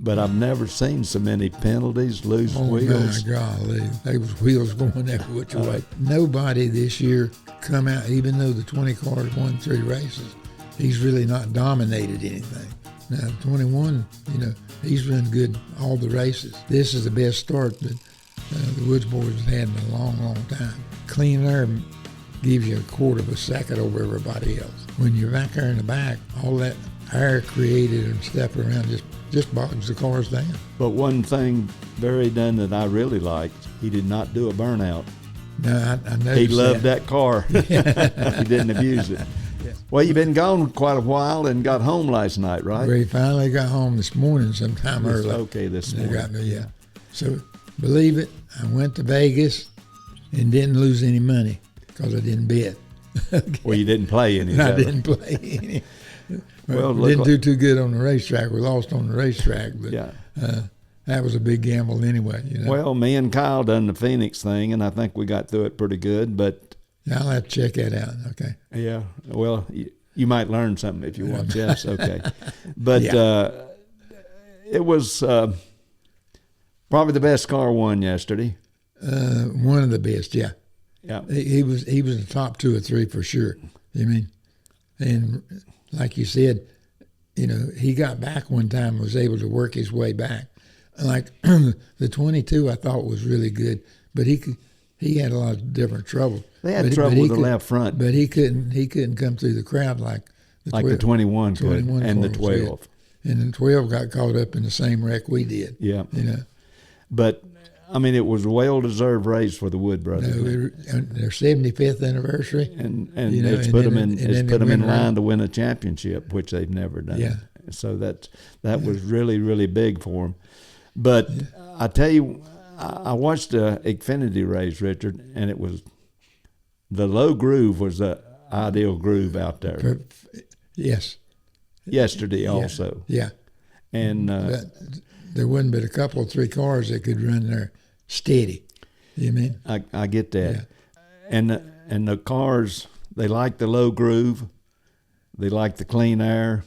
But I've never seen so many penalties, loose wheels. My golly, they was wheels going every which way. Nobody this year come out, even though the 20 cars won 3 races, he's really not dominated anything. Now, 21, he's run good all the races. This is the best start that the Woods boys have had in a long, long time. Clean air gives you a quarter of a second over everybody else. When you're back there in the back, all that air created and stuff around just bogs the cars down. But one thing Barry done that I really liked, he did not do a burnout. No, I noticed he loved that car. He didn't abuse it. Yeah. Well, you've been gone quite a while and got home last night, right? We finally got home this morning sometime early. Okay, this morning. Yeah. So, believe it, I went to Vegas and didn't lose any money because I didn't bet. Okay. Well, you didn't play any. I didn't play any. Well, we didn't do too good on the racetrack. We lost on the racetrack, but yeah. That was a big gamble anyway. Well, me and Kyle done the Phoenix thing, and I think we got through it pretty good. But yeah, I'll have to check that out. Okay. Yeah. Well, you might learn something if you watch us. Okay. But it was probably the best car won yesterday. One of the best. Yeah. Yeah. He was the top 2 or 3 for sure. And like you said, he got back one time, was able to work his way back. Like the 22, I thought was really good, but he had a lot of different trouble. They had trouble with the left front, but he couldn't come through the crowd like the 21 could, and the 12. And the 12 got caught up in the same wreck we did. Yeah. But it was a well-deserved race for the Wood brothers. Their 75th anniversary, and it's put them in line to win a championship, which they've never done. Yeah. So that was really, really big for them. But I tell you, I watched the Xfinity race, Richard, and it was the low groove was the ideal groove out there. Yes. Yesterday also. Yeah. And there wasn't but a couple of 3 cars that could run there steady. You mean? I get that. Yeah. And the cars, they like the low groove, they like the clean air,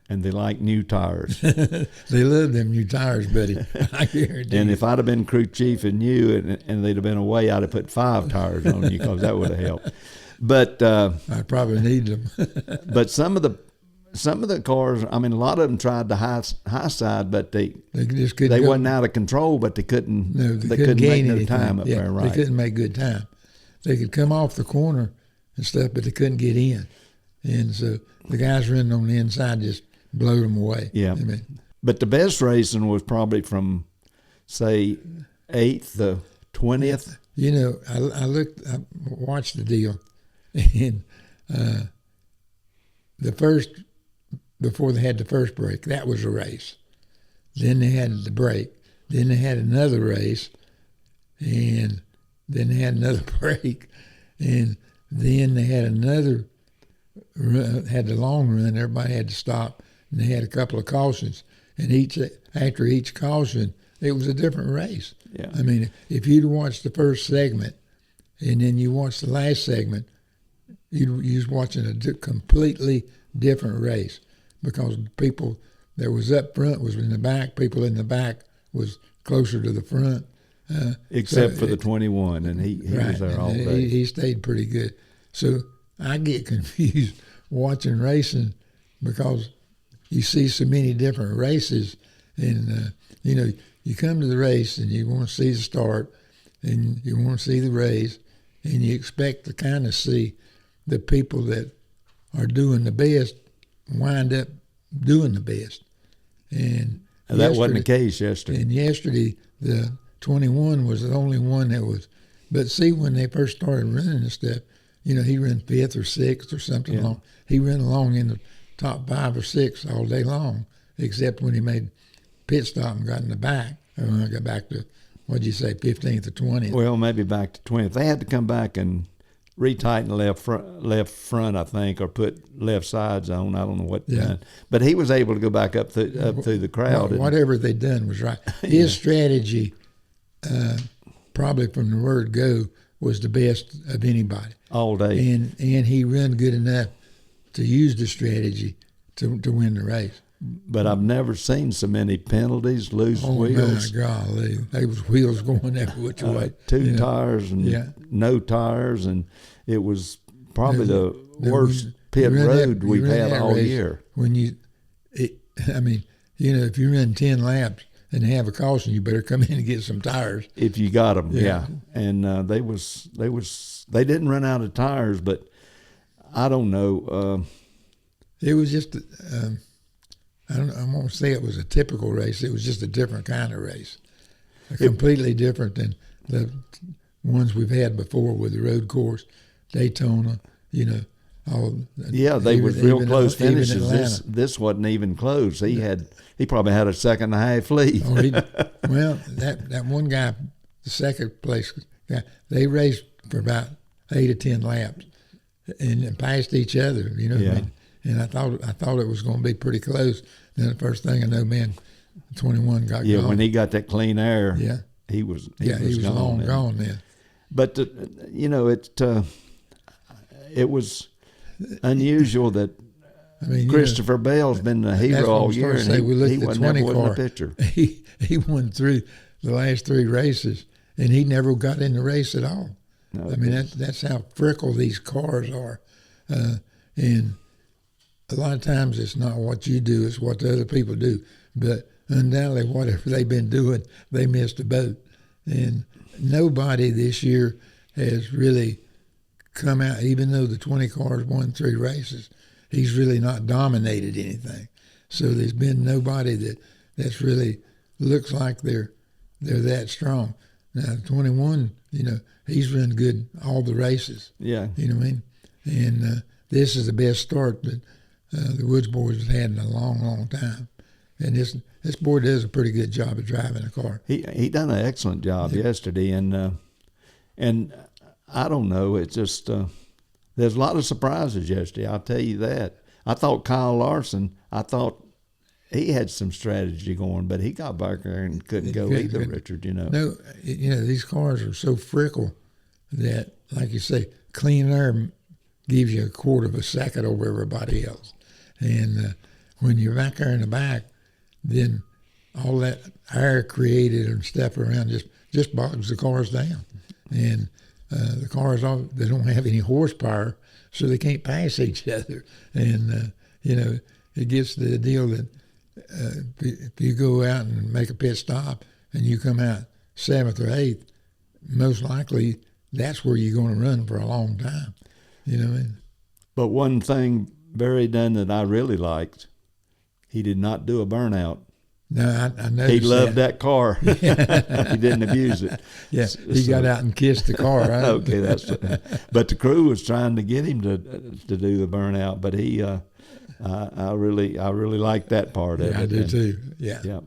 and they like new tires. They love them new tires, buddy. I guarantee. And if I'd have been crew chief and you, and they'd have been away, I'd have put 5 tires on you because that would have helped. But I probably need them. But some of the cars, a lot of them tried the high side, but they just couldn't. They wasn't out of control, but they couldn't. No, they couldn't gain make anything. no time up there. Right? They couldn't make good time. They could come off the corner and stuff, but they couldn't get in. And so the guys running on the inside just blowed them away. Yeah. But the best racing was probably from, say, 8th to 20th. I watched the deal, and the first, before they had the first break, that was a race. Then they had the break. Then they had another race, and then they had another break, and then they had another run, had the long run. Everybody had to stop, and they had a couple of cautions. And after each caution, it was a different race. Yeah. If you'd watched the first segment, and then you watched the last segment, you was watching a completely different race, because people that was up front was in the back. People in the back was closer to the front. Except for the 21, and he was there all day. He stayed pretty good. So I get confused watching racing because you see so many different races, and you come to the race and you want to see the start, and you want to see the race, and you expect to kind of see the people that are doing the best wind up doing the best. And that wasn't the case yesterday. And yesterday, the 21 was the only one that was. But see, when they first started running and stuff, he ran 5th or 6th or something along. He ran along in the top 5 or 6 all day long, except when he made pit stop and got in the back. And when I got back to, 15th or 20th? Well, maybe back to 20th. They had to come back and retighten left front, I think, or put left sides on. I don't know what done. But he was able to go back up through the crowd. Whatever they done was right. His strategy, probably from the word go, was the best of anybody. All day. And he ran good enough to use the strategy to win the race. but I've never seen so many penalties, loose wheels. Oh, my golly. They was wheels going every which way. Two tires and no tires, and it was probably the worst pit road we've had all year. When if you run 10 laps and have a caution, you better come in and get some tires. If you got them, yeah. And they didn't run out of tires, but I don't know. It was just, I won't say it was a typical race. It was just a different kind of race, completely different than the ones we've had before with the road course, Daytona, they were real close finishes. This wasn't even close. He probably had a second and a half lead. That one guy, the second place guy, they raced for about 8 or 10 laps and passed each other. What I mean? And I thought it was going to be pretty close. Then the first thing I know, 21 got gone. Yeah, when he got that clean air, he was gone long gone then. But it was unusual that Christopher Bell's been the hero all year, and he wasn't in the picture. He won through the last 3 races, and he never got in the race at all. No, that's how fickle these cars are, and a lot of times it's not what you do, it's what the other people do. But undoubtedly, whatever they've been doing, they missed the boat. And nobody this year has really come out, even though the 20 cars won 3 races, he's really not dominated anything. So there's been nobody that's really looks like they're that strong. Now 21, he's run good all the races. Yeah. You know what I mean? And this is the best start that the Woods boys have had in a long, long time. And this boy does a pretty good job of driving a car. He done an excellent job yesterday, and I don't know. It's just there's a lot of surprises yesterday. I'll tell you that. I thought Kyle Larson. I thought he had some strategy going, but he got back there and couldn't go either. Richard, No, these cars are so fickle that, like you say, clean air gives you a quarter of a second over everybody else, and when you're back there in the back, then all that air created and stuff around just bogs the cars down. And the cars, they don't have any horsepower, so they can't pass each other. And, it gets to the deal that if you go out and make a pit stop and you come out 7th or 8th, most likely that's where you're going to run for a long time. You know what I mean? But one thing Barry done that I really liked, he did not do a burnout. No, I noticed he loved that car. He didn't abuse it. Yeah, he got out and kissed the car. Right? Okay, but the crew was trying to get him to do the burnout, but he, I really liked that part of it. I do too. Yeah.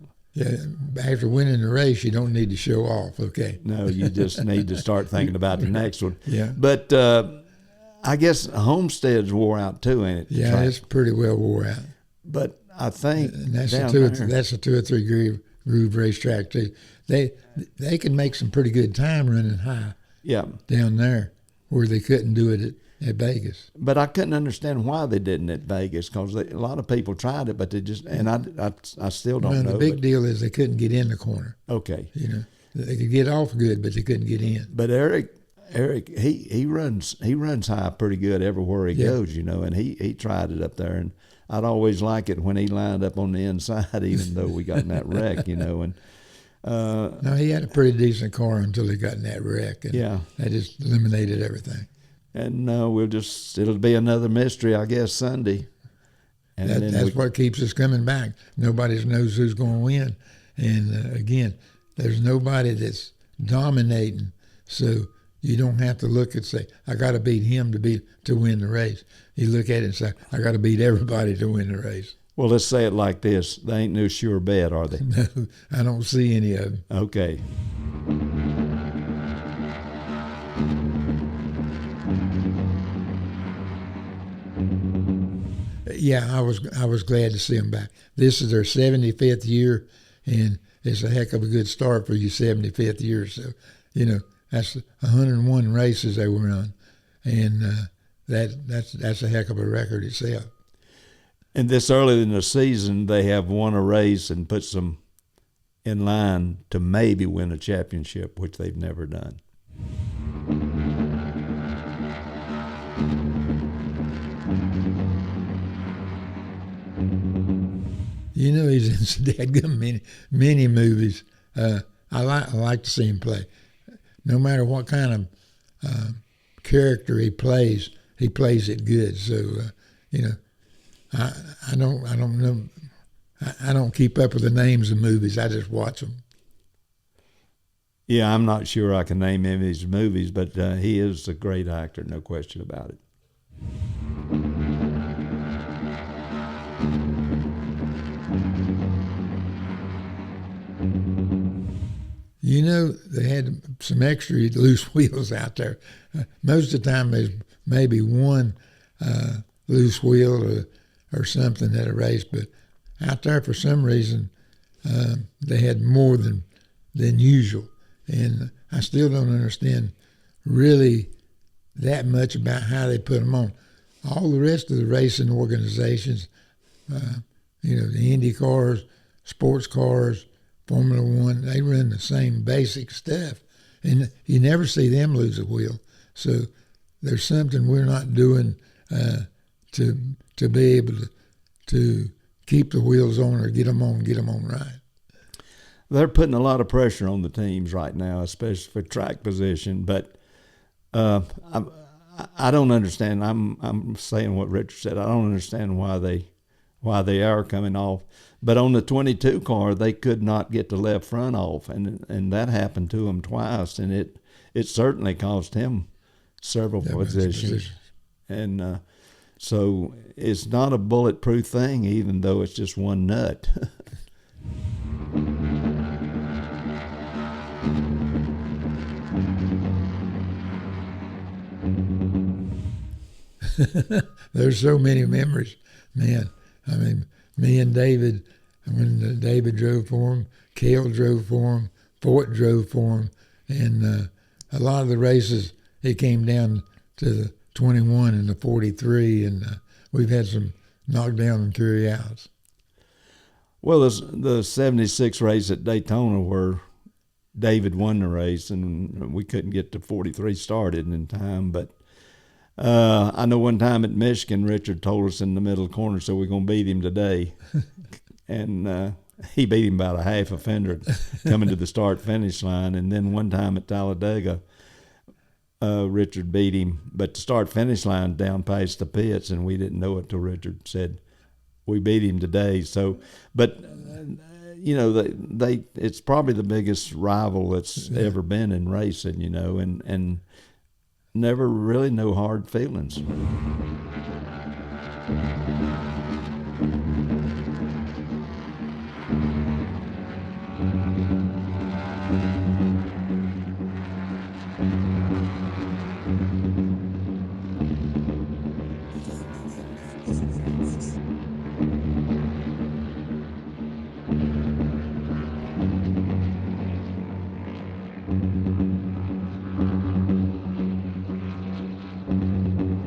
After winning the race, you don't need to show off. Okay. No, you just need to start thinking about the next one. Yeah. But I guess Homestead's wore out too, ain't it? Yeah, it's pretty well wore out. But I think that's a 2 or 3 groove racetrack too. They can make some pretty good time running high. Yeah. Down there, where they couldn't do it at Vegas. But I couldn't understand why they didn't at Vegas, because a lot of people tried it, but they just, and I still don't know. The big deal is they couldn't get in the corner. Okay. They could get off good, but they couldn't get in. But Eric, he runs high pretty good everywhere he goes, and he tried it up there, and I'd always like it when he lined up on the inside, even though we got in that wreck, and. No, he had a pretty decent car until he got in that wreck, and that just eliminated everything. And it'll be another mystery, I guess, Sunday. And that's what keeps us coming back. Nobody knows who's going to win, and again, there's nobody that's dominating, so you don't have to look and say, I got to beat him to win the race. You look at it and say, I got to beat everybody to win the race. Well, let's say it like this. They ain't no sure bet, are they? No, I don't see any of them. Okay. Yeah, I was glad to see them back. This is their 75th year, and it's a heck of a good start for your 75th year. So, that's 101 races they were on, and that's a heck of a record itself. And this early in the season, they have won a race and puts them in line to maybe win a championship, which they've never done. You know, he's in some dadgum many movies. I like to see him play. No matter what kind of character he plays it good. So you know, I don't know. I don't keep up with the names of movies. I just watch them. Yeah, I'm not sure I can name any of his movies, but he is a great actor, no question about it. You know, they had some extra loose wheels out there. Most of the time, there's maybe one loose wheel or something at a race, but out there, for some reason, they had more than usual. And I still don't understand really that much about how they put them on. All the rest of the racing organizations, you know, the Indy cars, sports cars, Formula One, they run the same basic stuff. And you never see them lose a wheel. So there's something we're not doing to be able to keep the wheels on or get them on right. They're putting a lot of pressure on the teams right now, especially for track position. But I don't understand. I'm saying what Richard said. I don't understand why they are coming off. But on the 22 car, they could not get the left front off, and that happened to him twice, and it certainly cost him several positions. And so it's not a bulletproof thing, even though it's just one nut. There's so many memories, man. I mean, me and David, when David drove for him, Cale drove for him, Fort drove for him, and a lot of the races, it came down to the 21 and the 43, and we've had some knockdown and carry outs. Well, the 76 race at Daytona where David won the race, and we couldn't get the 43 started in time, but I know one time at Michigan, Richard told us in the middle corner, so we're going to beat him today. And he beat him about a half a fender coming to the start-finish line. And then one time at Talladega, Richard beat him. But the start-finish line down past the pits, and we didn't know it till Richard said, we beat him today. So, but, you know, it's probably the biggest rival that's ever been in racing, you know, and never really no hard feelings.